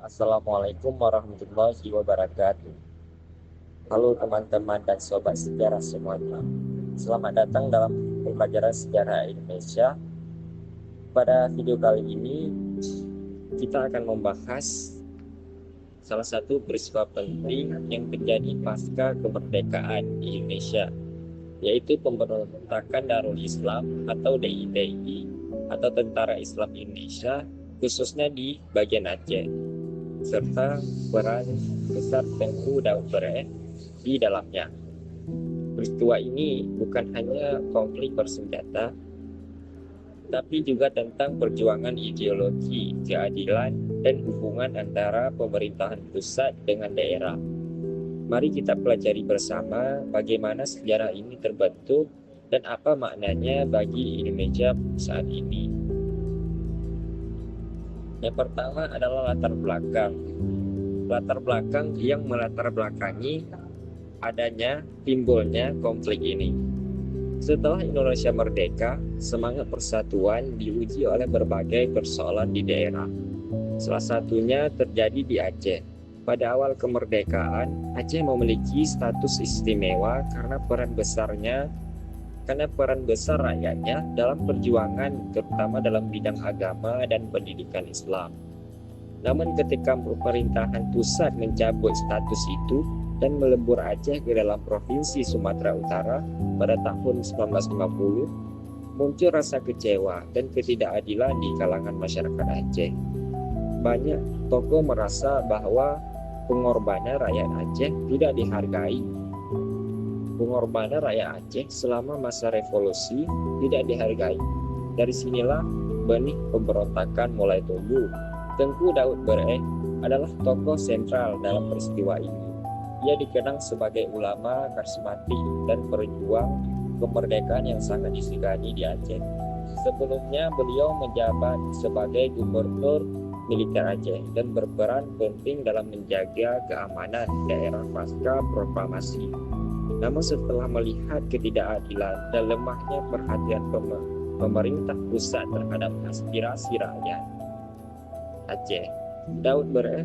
Assalamualaikum warahmatullahi wabarakatuh. Halo teman-teman dan sobat sejarah semuanya. Selamat datang dalam pembelajaran sejarah Indonesia. Pada video kali ini kita akan membahas salah satu peristiwa penting yang terjadi pasca kemerdekaan di Indonesia, yaitu pemberontakan Darul Islam atau DITI atau Tentara Islam Indonesia, khususnya di bagian Aceh, serta peran besar Tengku Daud Bereh di dalamnya. Peristiwa ini bukan hanya konflik bersenjata, tapi juga tentang perjuangan ideologi, keadilan, dan hubungan antara pemerintahan pusat dengan daerah. Mari kita pelajari bersama bagaimana sejarah ini terbentuk dan apa maknanya bagi Indonesia saat ini. Yang pertama adalah latar belakang. Latar belakang yang melatar belakangi adanya timbulnya konflik ini. Setelah Indonesia merdeka, semangat persatuan diuji oleh berbagai persoalan di daerah. Salah satunya terjadi di Aceh. Pada awal kemerdekaan, Aceh memiliki status istimewa karena peran besar rakyatnya dalam perjuangan, terutama dalam bidang agama dan pendidikan Islam. Namun ketika pemerintahan pusat mencabut status itu dan melebur Aceh ke dalam Provinsi Sumatera Utara pada tahun 1950, muncul rasa kecewa dan ketidakadilan di kalangan masyarakat Aceh. Banyak tokoh merasa bahwa pengorbanan rakyat Aceh tidak dihargai. Pengorbanan rakyat Aceh selama masa revolusi tidak dihargai. Dari sinilah benih pemberontakan mulai tumbuh. Tengku Daud Bereh adalah tokoh sentral dalam peristiwa ini. Ia dikenang sebagai ulama karismatik dan pejuang kemerdekaan yang sangat disegani di Aceh. Sebelumnya beliau menjabat sebagai gubernur militer Aceh dan berperan penting dalam menjaga keamanan daerah pasca proklamasi. Namun setelah melihat ketidakadilan dan lemahnya perhatian pemerintah pusat terhadap aspirasi rakyat Aceh, Daud Bereh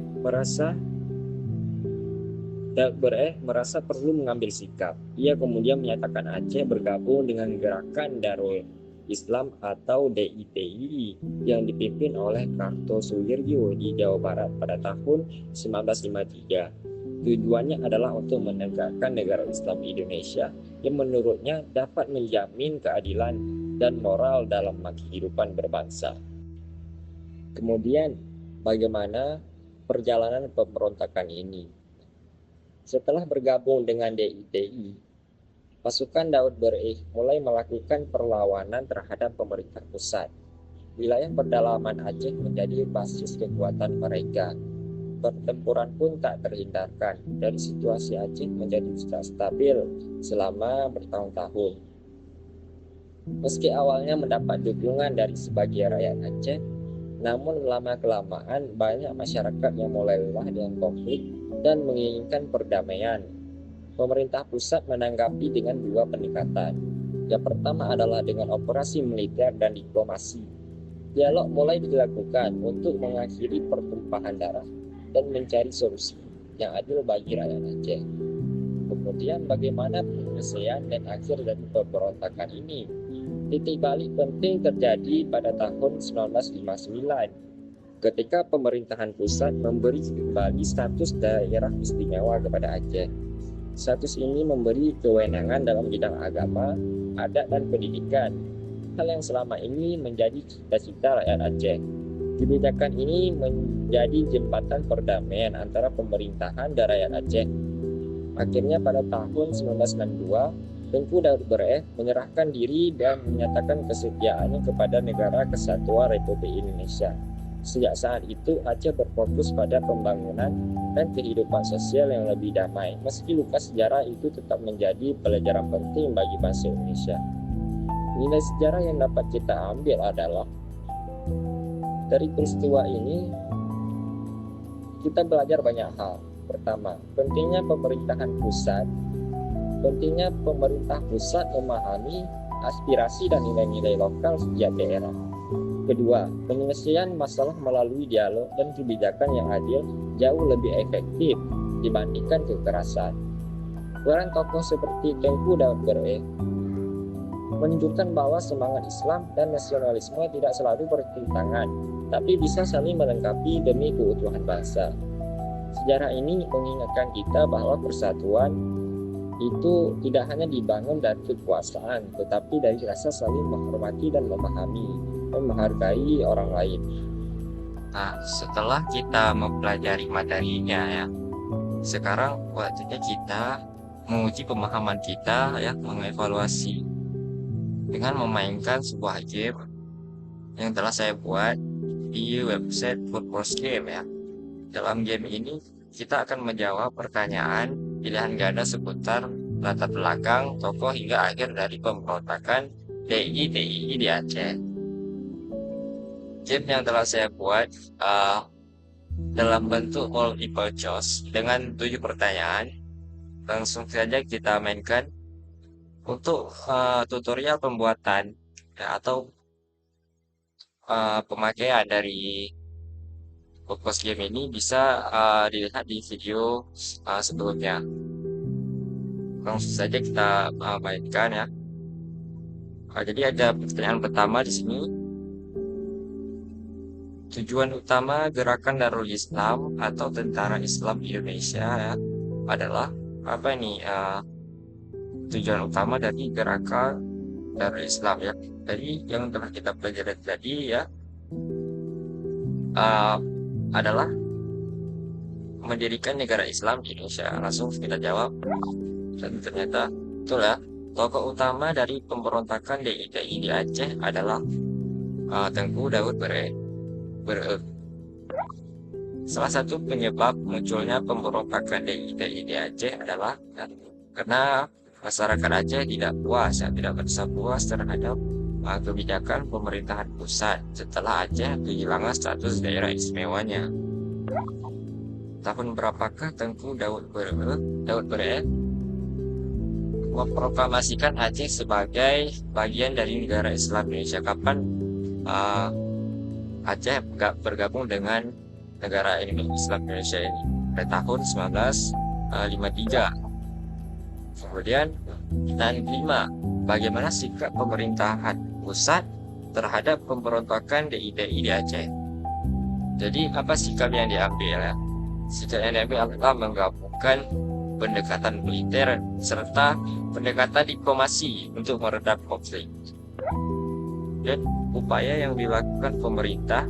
merasa perlu mengambil sikap. Ia kemudian menyatakan Aceh bergabung dengan gerakan Darul Islam atau DITI yang dipimpin oleh Kartosuwiryo di Jawa Barat pada tahun 1953. Tujuannya adalah untuk menegakkan negara Islam Indonesia yang menurutnya dapat menjamin keadilan dan moral dalam kehidupan berbangsa. Kemudian, bagaimana perjalanan pemberontakan ini? Setelah bergabung dengan DITI, pasukan Daud Bereh mulai melakukan perlawanan terhadap pemerintah pusat. Wilayah pedalaman Aceh menjadi basis kekuatan mereka. Pertempuran pun tak terhindarkan. Dari situasi Aceh menjadi tidak stabil selama bertahun-tahun. Meski awalnya mendapat dukungan dari sebagian rakyat Aceh, namun lama-kelamaan banyak masyarakat yang mulai lelah dengan konflik dan menginginkan perdamaian. Pemerintah pusat menanggapi dengan dua pendekatan. Yang pertama adalah dengan operasi militer dan diplomasi. Dialog mulai dilakukan untuk mengakhiri pertumpahan darah dan mencari solusi yang adil bagi rakyat Aceh. Kemudian bagaimana penyelesaian dan akhir dari pemberontakan ini? Titik balik penting terjadi pada tahun 1959 ketika pemerintahan pusat memberi kembali status daerah istimewa kepada Aceh. Status ini memberi kewenangan dalam bidang agama, adat, dan pendidikan. Hal yang selama ini menjadi cita-cita rakyat Aceh. Kebijakan ini menjadi jembatan perdamaian antara pemerintahan dan rakyat Aceh. Akhirnya pada tahun 1992, Tengku Daud Bereh menyerahkan diri dan menyatakan kesetiaannya kepada Negara Kesatuan Republik Indonesia. Sejak saat itu, Aceh berfokus pada pembangunan dan kehidupan sosial yang lebih damai, meski luka sejarah itu tetap menjadi pelajaran penting bagi bangsa Indonesia. Nilai sejarah yang dapat kita ambil adalah dari peristiwa ini kita belajar banyak hal. Pertama, pentingnya pemerintah pusat memahami aspirasi dan nilai-nilai lokal setiap daerah. Kedua, penyelesaian masalah melalui dialog dan kebijakan yang adil jauh lebih efektif dibandingkan kekerasan. Peran tokoh seperti Tengku Daud Bereh menunjukkan bahwa semangat Islam dan nasionalisme tidak selalu bertentangan, tapi bisa saling melengkapi demi keutuhan bangsa. Sejarah ini mengingatkan kita bahwa persatuan itu tidak hanya dibangun dari kekuasaan, tetapi dari rasa saling menghormati dan memahami dan menghargai orang lain. Nah, setelah kita mempelajari materinya ya, sekarang waktunya kita menguji pemahaman kita ya, mengevaluasi dengan memainkan sebuah game yang telah saya buat di website Purpose Game ya. Dalam game ini kita akan menjawab pertanyaan pilihan ganda seputar latar belakang, tokoh hingga akhir dari pemberontakan DIY di Aceh. Game yang telah saya buat dalam bentuk multiple choice dengan 7 pertanyaan. Langsung saja kita mainkan. Untuk tutorial pembuatan ya, atau pemakaian dari Purpose Game ini bisa dilihat di video sebelumnya. Langsung saja kita mainkan ya. Jadi ada pertanyaan pertama di sini. Tujuan utama Gerakan Darul Islam atau Tentara Islam Indonesia ya, adalah apa ini? Tujuan utama dari Gerakan Darul Islam ya. Jadi yang telah kita pelajari tadi ya, adalah mendirikan negara Islam di Indonesia. Langsung kita jawab, dan ternyata betul ya. Tokoh utama dari pemberontakan DIY di Aceh adalah Tengku Daud Bereh. Salah satu penyebab munculnya pemberontakan DIY di Aceh adalah karena masyarakat Aceh tidak merasa puas terhadap kebijakan pemerintahan pusat setelah Aceh kehilangan status daerah istimewanya. Tahun berapakah Tengku Daud Bereh memproklamasikan Aceh sebagai bagian dari negara Islam Indonesia? Kapan Aceh bergabung dengan negara Islam Indonesia ini? Pada tahun 1953. Kemudian pertanyaan kelima, bagaimana sikap pemerintahan pusat terhadap pemberontakan DIY di Aceh? Jadi apa sikap yang diambil ya? Sikap yang diambil adalah menggabungkan pendekatan militer serta pendekatan diplomasi untuk meredam konflik. Dan upaya yang dilakukan pemerintah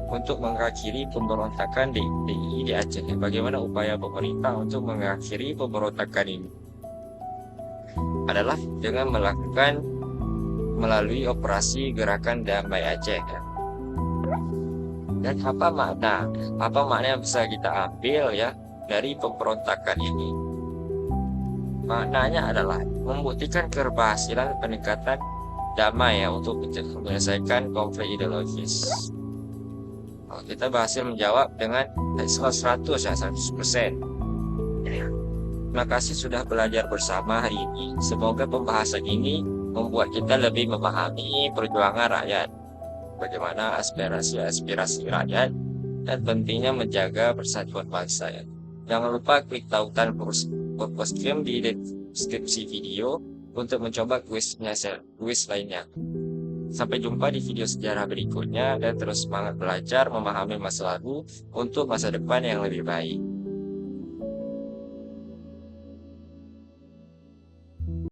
untuk mengakhiri pemberontakan DIY di Aceh. Bagaimana upaya pemerintah untuk mengakhiri pemberontakan ini? Adalah dengan melakukan melalui operasi Gerakan Damai Aceh. Dan apa makna yang bisa kita ambil ya dari pemberontakan ini? Maknanya adalah membuktikan keberhasilan pendekatan damai ya untuk menyelesaikan konflik ideologis. Kita berhasil menjawab dengan 100%. Terima kasih sudah belajar bersama hari ini. Semoga pembahasan ini membuat kita lebih memahami perjuangan rakyat, bagaimana aspirasi rakyat, dan pentingnya menjaga persatuan bangsa ya. Jangan lupa klik tautan Purpose Game di deskripsi video untuk mencoba kuis lainnya. Sampai jumpa di video sejarah berikutnya, dan terus semangat belajar memahami masa lalu untuk masa depan yang lebih baik.